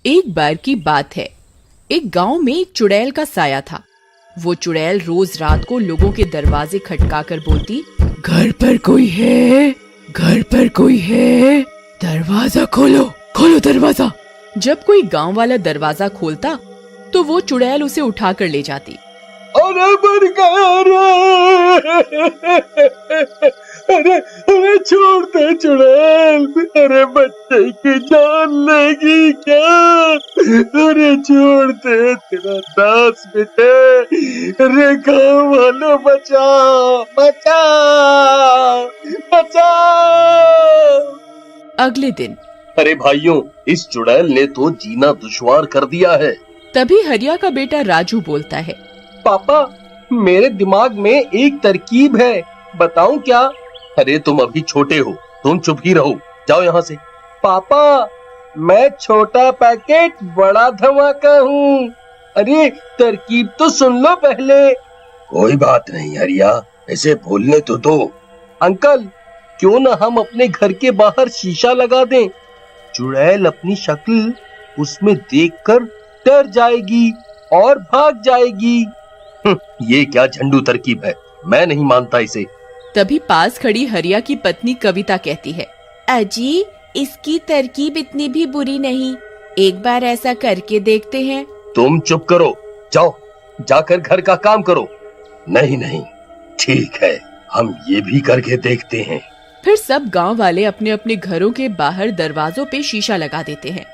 एक बार की बात है। एक गांव में एक चुड़ैल का साया था। वो चुड़ैल रोज रात को लोगों के दरवाजे खटकाकर बोलती, घर पर कोई है, घर पर कोई है, दरवाजा खोलो, खोलो दरवाजा। जब कोई गांव वाला दरवाजा खोलता तो वो चुड़ैल उसे उठाकर ले जाती। अरे मर गया रे, अरे छोड़ दे चुड़ैल, अरे बच्चे की जान लेगी क्या? अरे छोड़ दे, तेरा दास बेटे, अरे गाँव वालों बचाओ, बचाओ, बचाओ। अगले दिन, अरे भाइयों, इस चुड़ैल ने तो जीना दुश्वार कर दिया है। तभी हरिया का बेटा राजू बोलता है, पापा, मेरे दिमाग में एक तरकीब है, बताऊं क्या? अरे तुम अभी छोटे हो, तुम चुप ही रहो, जाओ यहाँ से। पापा, मैं छोटा पैकेट बड़ा धमाका हूँ। अरे तरकीब तो सुन लो पहले। कोई बात नहीं हरिया, ऐसे बोलने तो दो। अंकल, क्यों न हम अपने घर के बाहर शीशा लगा दें? चुड़ैल अपनी शक्ल उसमें देखकर डर जाएगी और भाग जाएगी। ये क्या झंडू तरकीब है, मैं नहीं मानता इसे। तभी पास खड़ी हरिया की पत्नी कविता कहती है, अजी, इसकी तरकीब इतनी भी बुरी नहीं, एक बार ऐसा करके देखते हैं। तुम चुप करो, जाओ जाकर घर का काम करो। नहीं नहीं, ठीक है, हम ये भी करके देखते हैं। फिर सब गांव वाले अपने अपने घरों के बाहर दरवाजों पे शीशा लगा देते हैं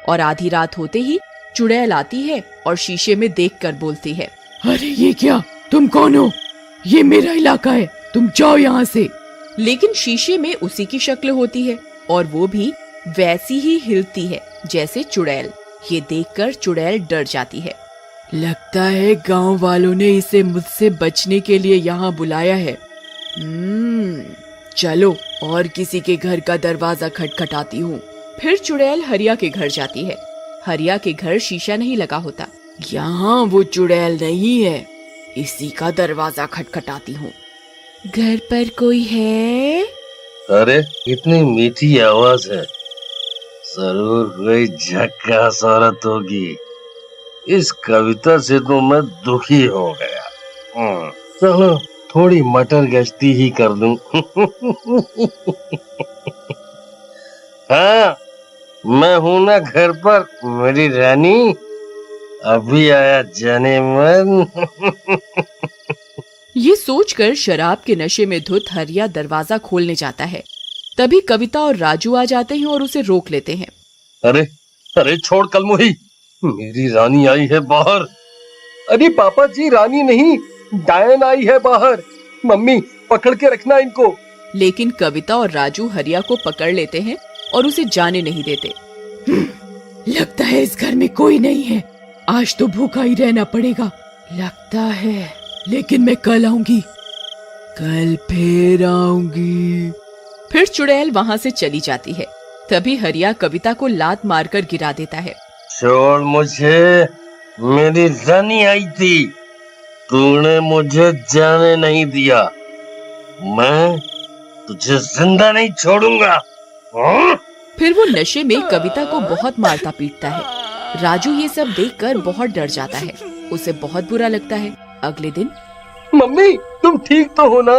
और आधी रात होते ही चुड़ैल आती है और शीशे में देखकर बोलती है, अरे ये क्या, तुम कौन हो? ये मेरा इलाका है, तुम जाओ यहाँ से। लेकिन शीशे में उसी की शक्ल होती है और वो भी वैसी ही हिलती है जैसे चुड़ैल। ये देखकर चुड़ैल डर जाती है। लगता है गांव वालों ने इसे मुझसे बचने के लिए यहाँ बुलाया है। चलो और किसी के घर का दरवाजा खटखटाती हूँ। फिर चुड़ैल हरिया के घर जाती है। हरिया के घर शीशा नहीं लगा होता। यहाँ वो चुड़ैल नहीं है, इसी का दरवाजा खटखटाती हूँ। घर पर कोई है? अरे इतनी मीठी आवाज है, जरूर कोई झक्कास औरत होगी। इस कविता से तो मैं दुखी हो गया। चलो थोड़ी मटर गश्ती ही कर दूं। हाँ, मैं हूं ना घर पर, मेरी रानी, अभी आया जाने मन। ये सोचकर शराब के नशे में धुत हरिया दरवाजा खोलने जाता है। तभी कविता और राजू आ जाते हैं और उसे रोक लेते हैं। अरे अरे छोड़ कलमुही, मेरी रानी आई है बाहर। अरे पापा जी, रानी नहीं, डायन आई है बाहर। मम्मी, पकड़ के रखना इनको। लेकिन कविता और राजू हरिया को पकड़ लेते हैं और उसे जाने नहीं देते। लगता है इस घर में कोई नहीं है, आज तो भूखा ही रहना पड़ेगा लगता है, लेकिन मैं कल आऊंगी, कल फिर आऊंगी। फिर चुड़ैल वहाँ से चली जाती है। तभी हरिया कविता को लात मारकर गिरा देता है। छोड़ मुझे, मेरी रानी आई थी, तूने मुझे जाने नहीं दिया, मैं तुझे जिंदा नहीं छोड़ूंगा। फिर वो नशे में कविता को बहुत मारता पीटता है। राजू ये सब देखकर बहुत डर जाता है, उसे बहुत बुरा लगता है। अगले दिन, मम्मी, तुम ठीक तो हो ना?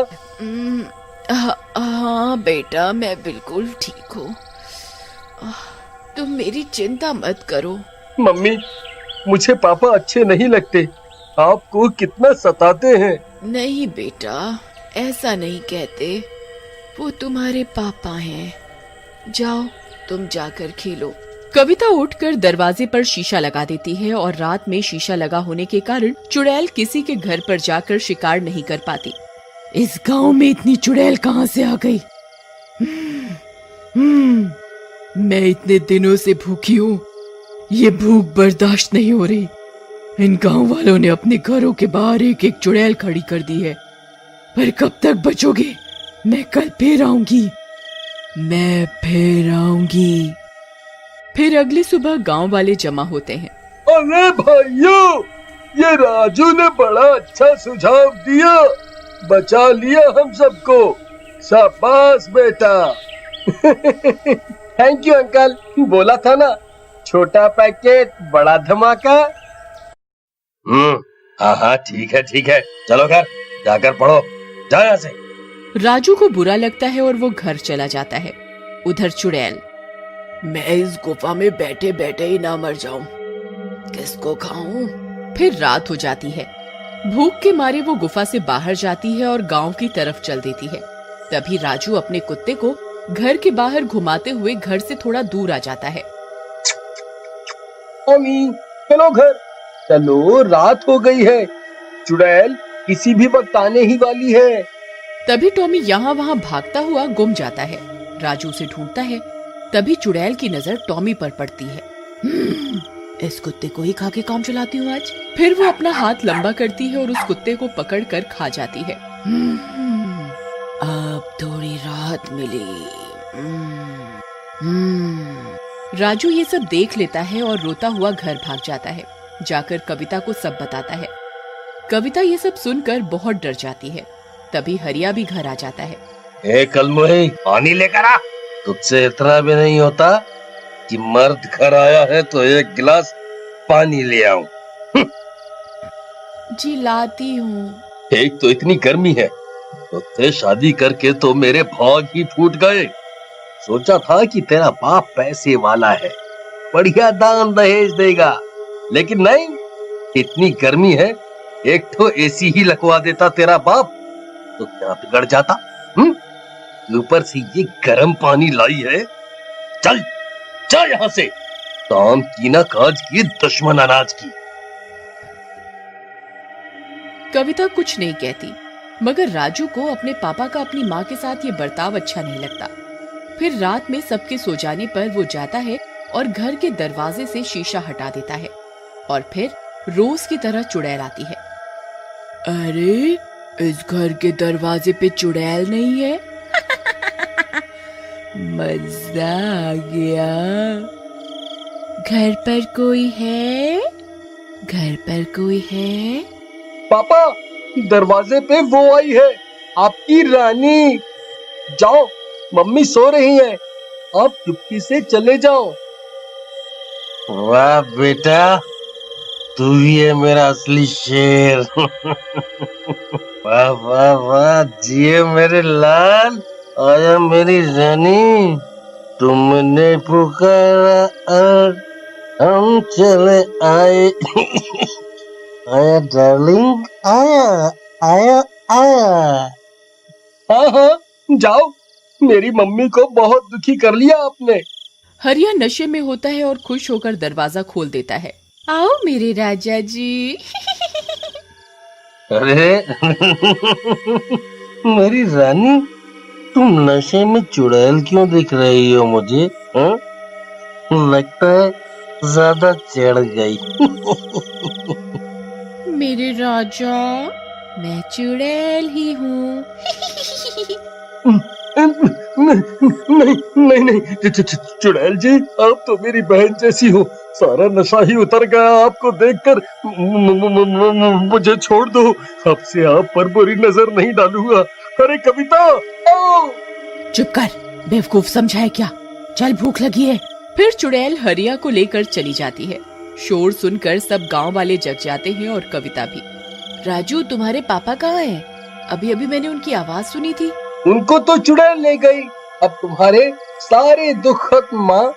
हाँ बेटा, मैं बिल्कुल ठीक हूँ, तुम मेरी चिंता मत करो। मम्मी, मुझे पापा अच्छे नहीं लगते, आपको कितना सताते हैं। नहीं बेटा, ऐसा नहीं कहते, वो तुम्हारे पापा हैं। जाओ तुम जाकर खेलो। कविता उठकर दरवाजे पर शीशा लगा देती है और रात में शीशा लगा होने के कारण चुड़ैल किसी के घर पर जाकर शिकार नहीं कर पाती। इस गांव में इतनी चुड़ैल कहाँ से आ गई? मैं इतने दिनों से भूखी हूँ, ये भूख बर्दाश्त नहीं हो रही। इन गांव वालों ने अपने घरों के बाहर एक एक चुड़ैल खड़ी कर दी है, पर कब तक बचोगे? मैं कल फिर आऊंगी, मैं फिर आऊंगी। फिर अगली सुबह गांव वाले जमा होते हैं। अरे भाइयों, ये राजू ने बड़ा अच्छा सुझाव दिया, बचा लिया हम सबको, शाबाश बेटा। थैंक यू अंकल, बोला था ना, छोटा पैकेट बड़ा धमाका। हाँ हाँ ठीक है, चलो घर जाकर पढ़ो, जाओ यहाँ से। राजू को बुरा लगता है और वो घर चला जाता है। उधर चुड़ैल, मैं इस गुफा में बैठे बैठे ही ना मर जाऊं, किसको खाऊं? फिर रात हो जाती है। भूख के मारे वो गुफा से बाहर जाती है और गांव की तरफ चल देती है। तभी राजू अपने कुत्ते को घर के बाहर घुमाते हुए घर से थोड़ा दूर आ जाता है। अम्मी चलो घर, चलो रात हो गई है, चुड़ैल किसी भी वक्त आने ही वाली है। तभी टॉमी यहाँ वहाँ भागता हुआ गुम जाता है। राजू उसे ढूंढता है। तभी चुड़ैल की नजर टॉमी पर पड़ती है। इस कुत्ते को ही खा के काम चलाती हूँ आज। फिर वो अपना हाथ लंबा करती है और उस कुत्ते को पकड़कर खा जाती है। अब थोड़ी राहत मिली। राजू ये सब देख लेता है और रोता हुआ घर भाग जाता है। जाकर कविता को सब बताता है। कविता ये सब सुनकर बहुत डर जाती है। तभी हरिया भी घर आ जाता है। ए कलमुही, पानी लेकर आ। तुझसे इतना भी नहीं होता कि मर्द घर आया है तो एक गिलास पानी ले आऊं। जी लाती हूँ। एक तो इतनी गर्मी है, तुझसे शादी करके तो मेरे भाग ही फूट गए। सोचा था कि तेरा बाप पैसे वाला है, बढ़िया दान दहेज देगा, लेकिन नहीं, इतनी गर्मी है, एक तो एसी ही लगवा देता तेरा बाप तो क्या बिगड़ जाता। ऊपर से ये गर्म पानी लाई है। चल चल यहाँ से, काम की ना काज की, दुश्मन अनाज की। कविता कुछ नहीं कहती, मगर राजू को अपने पापा का अपनी माँ के साथ ये बर्ताव अच्छा नहीं लगता। फिर रात में सबके सो जाने पर वो जाता है और घर के दरवाजे से शीशा हटा देता है और फिर रोज की तरह चुड़ैल आती है। अरे इस घर के दरवाजे पे चुड़ैल नहीं है। मजा आ गया। घर पर कोई है? घर पर कोई है? पापा, दरवाजे पे वो आई है, आपकी रानी। जाओ, मम्मी सो रही है, आप चुपके से चले जाओ। वाह बेटा, तू ही है मेरा असली शेर। वाह वाह वाह, जिए मेरे लाल, आया मेरी रानी, तुमने पुकारा और हम चले आए। आया डार्लिंग, आया आया आया। हाँ हाँ जाओ, मेरी मम्मी को बहुत दुखी कर लिया आपने। हरिया नशे में होता है और खुश होकर दरवाजा खोल देता है। आओ मेरे राजा जी। अरे मेरी रानी, तुम नशे में चुड़ैल क्यों दिख रही हो मुझे? लगता है ज्यादा चढ़ गई। मेरे राजा, मैं चुड़ैल ही हूँ। नहीं, चुड़ैल जी, आप तो मेरी बहन जैसी हो, सारा नशा ही उतर गया आपको देखकर। मुझे छोड़ दो, अब से आप पर बुरी नजर नहीं डालूंगा। अरे कविता, आओ। चुप कर, बेवकूफ समझा है क्या? चल, भूख लगी है। फिर चुड़ैल हरिया को लेकर चली जाती है। शोर सुनकर सब गांव वाले जग जाते हैं और कविता भी। राजू, तुम्हारे पापा कहाँ हैं? अभी अभी मैंने उनकी आवाज सुनी थी। उनको तो चुड़ैल ले गई, अब तुम्हारे सारे दुख खत्म। माँ,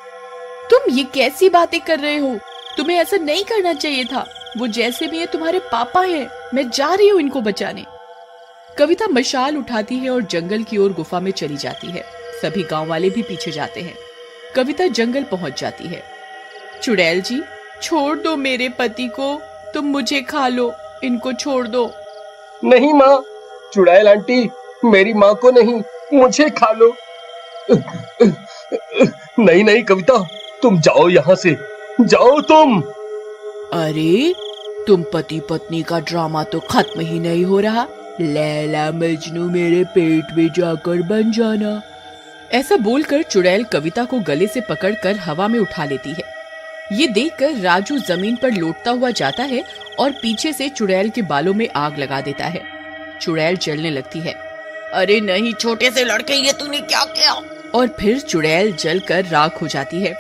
तुम ये कैसी बातें कर रहे हो? तुम्हें ऐसा नहीं करना चाहिए था। वो जैसे भी है तुम्हारे पापा हैं। मैं जा रही हूँ इनको बचाने। कविता मशाल उठाती है और जंगल की ओर गुफा में चली जाती है। सभी गांव वाले भी पीछे जाते हैं। कविता जंगल पहुंच जाती है। चुड़ैल जी, छोड़ दो मेरे पति को, तुम मुझे खा लो, इनको छोड़ दो। नहीं माँ, चुड़ैल आंटी, मेरी माँ को नहीं, मुझे खा लो। नहीं कविता, तुम जाओ यहाँ से, जाओ तुम। अरे, तुम पति पत्नी का ड्रामा तो खत्म ही नहीं हो रहा। लैला मजनू मेरे पेट में जाकर बन जाना। ऐसा बोलकर चुड़ैल कविता को गले से पकड़कर हवा में उठा लेती है। ये देखकर राजू जमीन पर लौटता हुआ जाता है और पीछे से चुड़ैल के बालों में आग लगा देता है। चुड़ैल जलने लगती है। अरे नहीं छोटे से लड़के, ये तूने क्या किया? और फिर चुड़ैल जलकर राख हो जाती है।